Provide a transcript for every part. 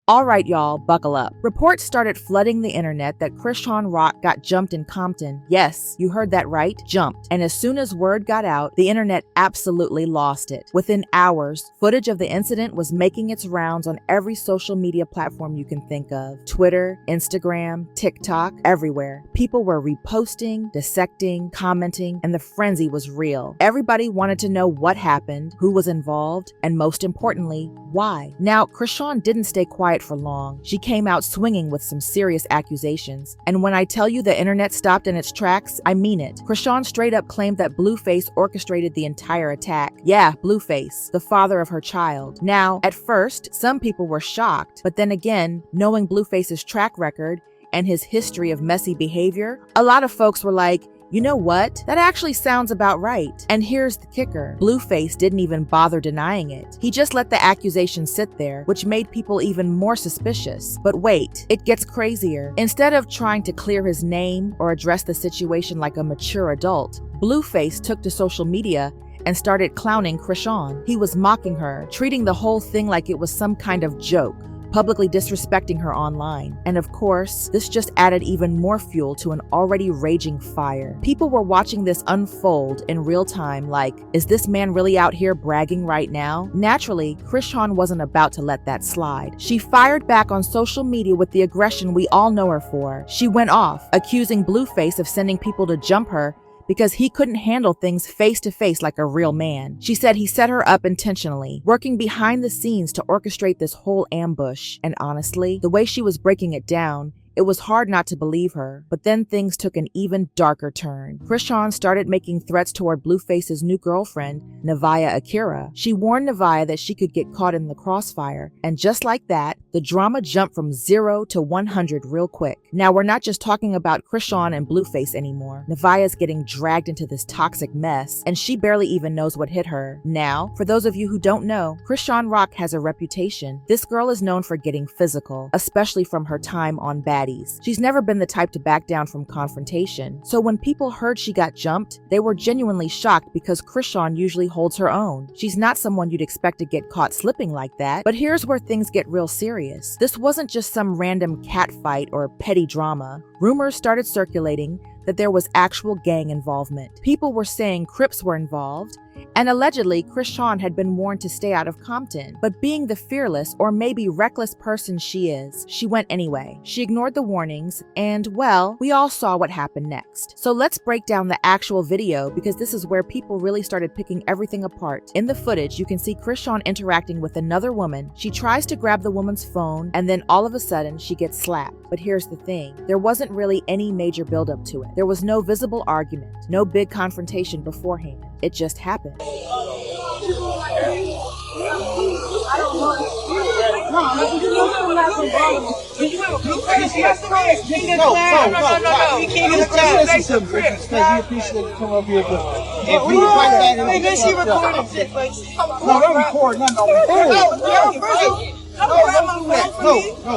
All right, y'all, buckle up. Reports started flooding the internet that Chrisean Rock got jumped in Compton. Yes, you heard that right, jumped. And as soon as word got out, the internet absolutely lost it. Within hours, footage of the incident was making its rounds on every social media platform you can think of. Twitter, Instagram, TikTok, everywhere. People were reposting, dissecting, commenting, and the frenzy was real. Everybody wanted to know what happened, who was involved, and most importantly, why. Now, Chrisean didn't stay quiet for long. She came out swinging with some serious accusations. And when I tell you the internet stopped in its tracks, I mean it. Chrisean straight up claimed that Blueface orchestrated the entire attack. Yeah, Blueface, the father of her child. Now, at first, some people were shocked, but then again, knowing Blueface's track record and his history of messy behavior, a lot of folks were like, you know what? That actually sounds about right. And here's the kicker. Blueface didn't even bother denying it. He just let the accusation sit there, which made people even more suspicious. But wait, it gets crazier. Instead of trying to clear his name or address the situation like a mature adult, Blueface took to social media and started clowning Chrisean. He was mocking her, treating the whole thing like it was some kind of joke, publicly disrespecting her online. And of course, this just added even more fuel to an already raging fire. People were watching this unfold in real time like, is this man really out here bragging right now? Naturally, Chrisean wasn't about to let that slide. She fired back on social media with the aggression we all know her for. She went off, accusing Blueface of sending people to jump her because he couldn't handle things face to face like a real man. She said he set her up intentionally, working behind the scenes to orchestrate this whole ambush. And honestly, the way she was breaking it down, it was hard not to believe her. But then things took an even darker turn. Chrisean started making threats toward Blueface's new girlfriend, Nevaya Akira. She warned Nevaya that she could get caught in the crossfire. And just like that, the drama jumped from 0 to 100 real quick. Now, we're not just talking about Chrisean and Blueface anymore. Nevaya's getting dragged into this toxic mess, and she barely even knows what hit her. Now, for those of you who don't know, Chrisean Rock has a reputation. This girl is known for getting physical, especially from her time on Baddies. She's never been the type to back down from confrontation. So when people heard she got jumped, they were genuinely shocked because Chrisean usually holds her own. She's not someone you'd expect to get caught slipping like that. But here's where things get real serious. This wasn't just some random cat fight or petty drama. Rumors started circulating that there was actual gang involvement. People were saying Crips were involved, and allegedly Chrisean had been warned to stay out of Compton. But being the fearless or maybe reckless person she is, she went anyway. She ignored the warnings, and well, we all saw what happened next. So let's break down the actual video because this is where people really started picking everything apart. In the footage, you can see Chrisean interacting with another woman. She tries to grab the woman's phone, and then all of a sudden, she gets slapped. But here's the thing, there wasn't really any major buildup to it. There was no visible argument, no big confrontation beforehand. It just happened. No,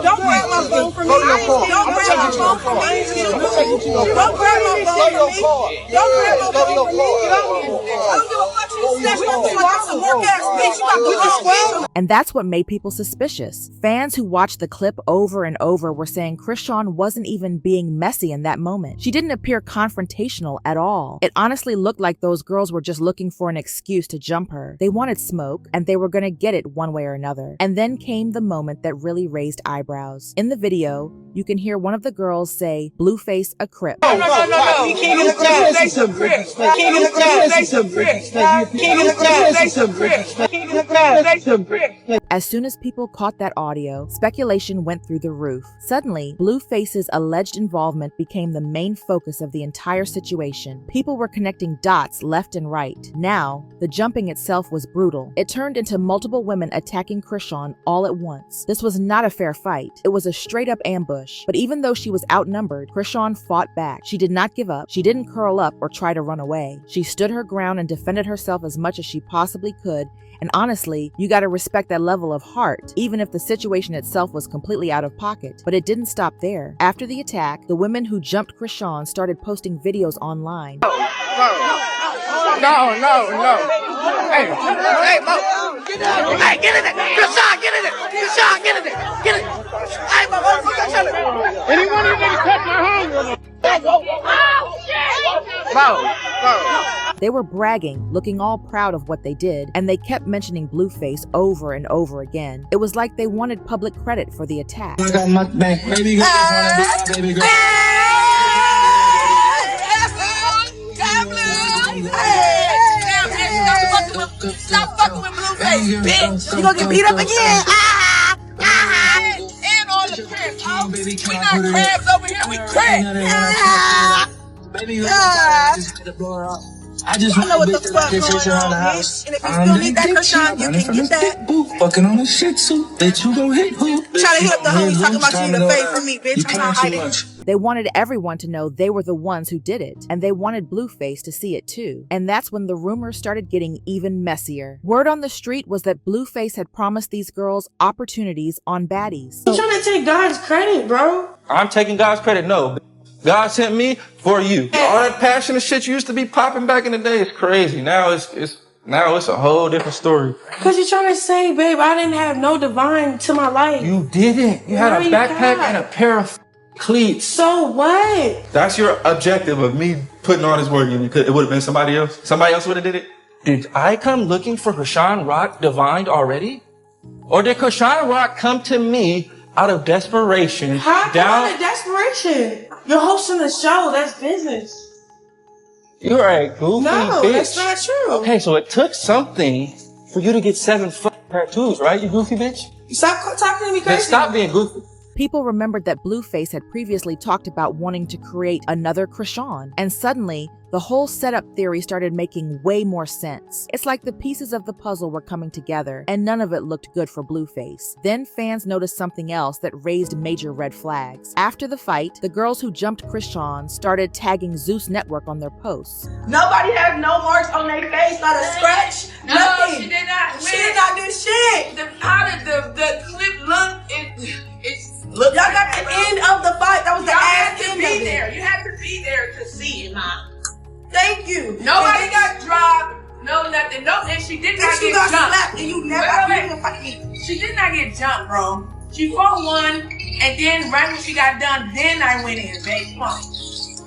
don't grab my phone from me. Don't grab my phone from me. Don't grab my phone from me. Don't grab my phone from me. Don't grab my phone from me. I don't give a fuck. You snatch my phone like I'm some work-ass bitch. You got the wrong. And that's what made people suspicious. Fans who watched the clip over and over were saying Chrisean wasn't even being messy in that moment. She didn't appear confrontational at all. It honestly looked like those girls were just looking for an excuse to jump her. They wanted smoke, and they were gonna get it one way or another. And then came the moment that really raised eyebrows. In the video, you can hear one of the girls say, Blueface a Crip. No. You can't say some Crip. You can't say some Crip. You can't say some Crip. You can't say some Crip. As soon as people caught that audio, speculation went through the roof. Suddenly, Blueface's alleged involvement became the main focus of the entire situation. People were connecting dots left and right. Now, the jumping itself was brutal. It turned into multiple women attacking Chrisean all at once. This was not a fair fight. It was a straight-up ambush. But even though she was outnumbered, Chrisean fought back. She did not give up. She didn't curl up or try to run away. She stood her ground and defended herself as much as she possibly could. And honestly, you gotta respect that level of heart, even if the situation itself was completely out of pocket. But it didn't stop there. After the attack, the women who jumped Chrisean started posting videos online. No. Hey, Mo. Hey, get in there. Chrisean, get in there. Chrisean, get in there. Get in there. Anyone you niggas touch my homegirl. They were bragging, looking all proud of what they did, and they kept mentioning Blueface over and over again. It was like they wanted public credit for the attack. I got my back, baby girl. Baby girl. Stop fucking with Blueface, bitch. You gonna get beat up again? And all the cribs, oh. We not crabs over here, we cribs. Baby girl, I just had to blow her up. I just know what the fuck going on, bitch. And if you still need that Chrisean, you can get that. Fucking on a shih tzu, bitch, you gon' hit who? Try to hit up the homie talking about you in the face for me, bitch. I'm not hiding. They wanted everyone to know they were the ones who did it, and they wanted Blueface to see it too. And that's when the rumors started getting even messier. Word on the street was that Blueface had promised these girls opportunities on baddies. You're trying to take God's credit, bro. I'm taking God's credit, no. God sent me for you. All that passionate shit you used to be popping back in the day is crazy. Now it's a whole different story. Cause you're trying to say, babe, I didn't have no divine to my life. You didn't. You had a backpack and a pair of cleats. So what? That's your objective of me putting all this work in. It would have been somebody else. Somebody else would have did it. Did I come looking for Chrisean Rock divined already? Or did Chrisean Rock come to me out of desperation? How out of desperation? You're hosting a show. That's business. You're a goofy bitch. No, that's not true. Okay, so it took something for you to get 7 tattoos, right, you goofy bitch? Stop talking to me crazy. Then stop being goofy. People remembered that Blueface had previously talked about wanting to create another Chrisean, and suddenly, the whole setup theory started making way more sense. It's like the pieces of the puzzle were coming together, and none of it looked good for Blueface. Then fans noticed something else that raised major red flags. After the fight, the girls who jumped Chrisean started tagging Zeus Network on their posts. Nobody has no marks on their face, not a scratch, nothing. She did not. She did not do shit. The clip look, it's Look, y'all got the end of the fight. That was the ass end of it. You have to be there to see it, ma. Thank you. Nobody got dropped. No, nothing. No, and she did not get got jumped. Slapped and you never fight me. She did not get jumped, bro. She fought one, and then right when she got done, then I went in, babe. Come on.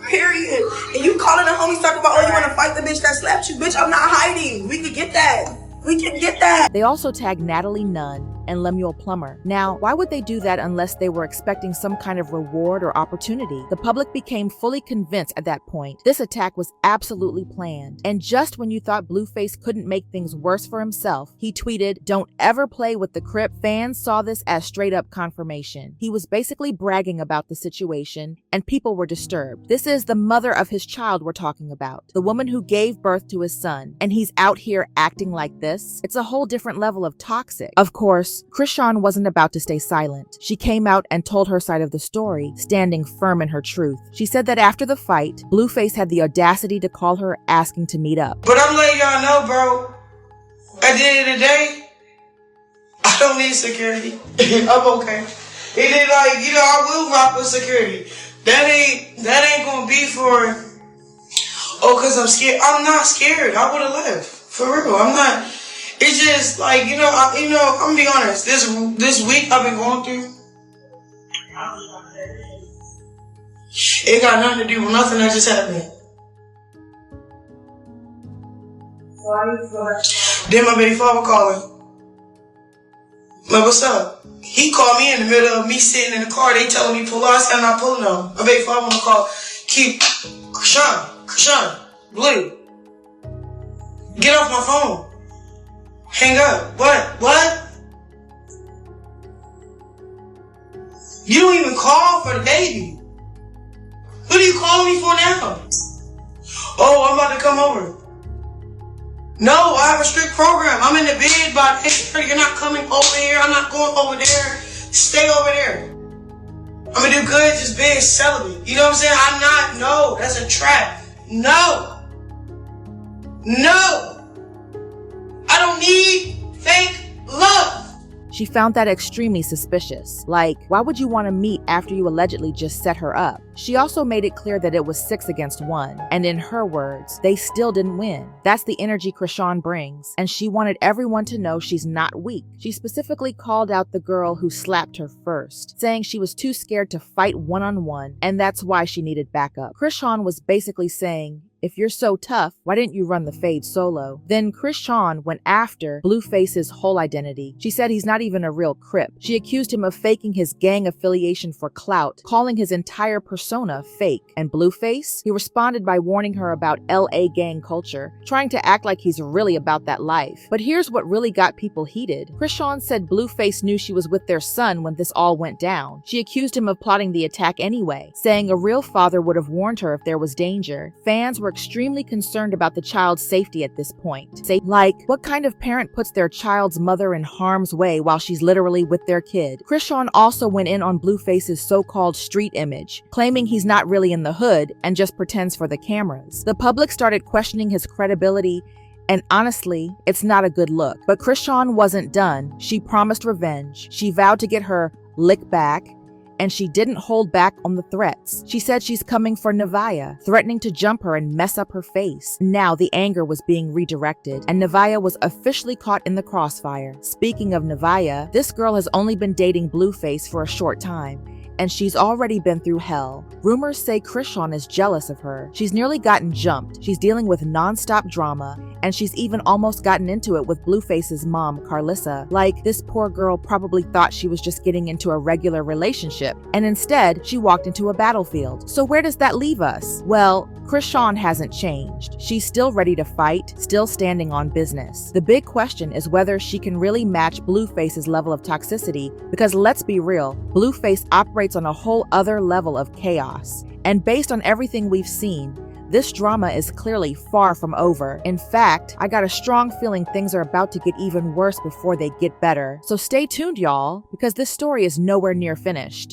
Period. And you calling the homies talking about, oh, you want to fight the bitch that slapped you? Bitch, I'm not hiding. We can get that. We can get that. They also tagged Natalie Nunn and Lemuel Plummer. Now, why would they do that unless they were expecting some kind of reward or opportunity? The public became fully convinced at that point. This attack was absolutely planned. And just when you thought Blueface couldn't make things worse for himself, he tweeted, "Don't ever play with the Crip." Fans saw this as straight up confirmation. He was basically bragging about the situation, and people were disturbed. This is the mother of his child we're talking about, the woman who gave birth to his son, and he's out here acting like this? It's a whole different level of toxic. Of course, Chrisean wasn't about to stay silent. She came out and told her side of the story, standing firm in her truth. She said that after the fight, Blueface had the audacity to call her asking to meet up. But I'm letting y'all know, bro, at the end of the day, I don't need security. I'm okay. It is like, I will rock with security. That ain't gonna be for, cause I'm scared. I'm not scared. I would've left. For real, I'm not. It's just like, I'm gonna be honest, this week I've been going through, it got nothing to do with nothing that just happened. Then my baby father calling. Like, what's up? He called me in the middle of me sitting in the car. They telling me pull out. I said I'm not pulling on. My baby father on the call. Keep Chrisean, Blue. Get off my phone. Hang up. What? You don't even call for the baby. What are you calling me for now? Oh, I'm about to come over. No, I have a strict program. I'm in the bed by 8:30. You're not coming over here. I'm not going over there. Stay over there. I'm gonna do good just being celibate. You know what I'm saying? No, that's a trap. No. I don't need fake love. She found that extremely suspicious. Like, why would you want to meet after you allegedly just set her up? She also made it clear that it was 6 against 1, and in her words, they still didn't win. That's the energy Chrisean brings, and she wanted everyone to know she's not weak. She specifically called out the girl who slapped her first, saying she was too scared to fight one-on-one, and that's why she needed backup. Chrisean was basically saying, if you're so tough, why didn't you run the fade solo? Then Chrisean went after Blueface's whole identity. She said he's not even a real Crip. She accused him of faking his gang affiliation for clout, calling his entire persona fake. And Blueface? He responded by warning her about LA gang culture, trying to act like he's really about that life. But here's what really got people heated. Chrisean said Blueface knew she was with their son when this all went down. She accused him of plotting the attack anyway, saying a real father would have warned her if there was danger. Fans were extremely concerned about the child's safety at this point. Like, what kind of parent puts their child's mother in harm's way while she's literally with their kid? Chrisean also went in on Blueface's so-called street image, claiming he's not really in the hood and just pretends for the cameras. The public started questioning his credibility, and honestly, it's not a good look. But Chrisean wasn't done. She promised revenge. She vowed to get her lick back, and she didn't hold back on the threats. She said she's coming for Nevaya, threatening to jump her and mess up her face. Now the anger was being redirected, and Nevaya was officially caught in the crossfire. Speaking of Nevaya, this girl has only been dating Blueface for a short time, and she's already been through hell. Rumors say Chrisean is jealous of her. She's nearly gotten jumped. She's dealing with non-stop drama, and she's even almost gotten into it with Blueface's mom, Carlissa. Like, this poor girl probably thought she was just getting into a regular relationship, and instead, she walked into a battlefield. So where does that leave us? Well, Chrisean hasn't changed. She's still ready to fight, still standing on business. The big question is whether she can really match Blueface's level of toxicity, because let's be real, Blueface operates on a whole other level of chaos. And based on everything we've seen, this drama is clearly far from over. In fact, I got a strong feeling things are about to get even worse before they get better. So stay tuned, y'all, because this story is nowhere near finished.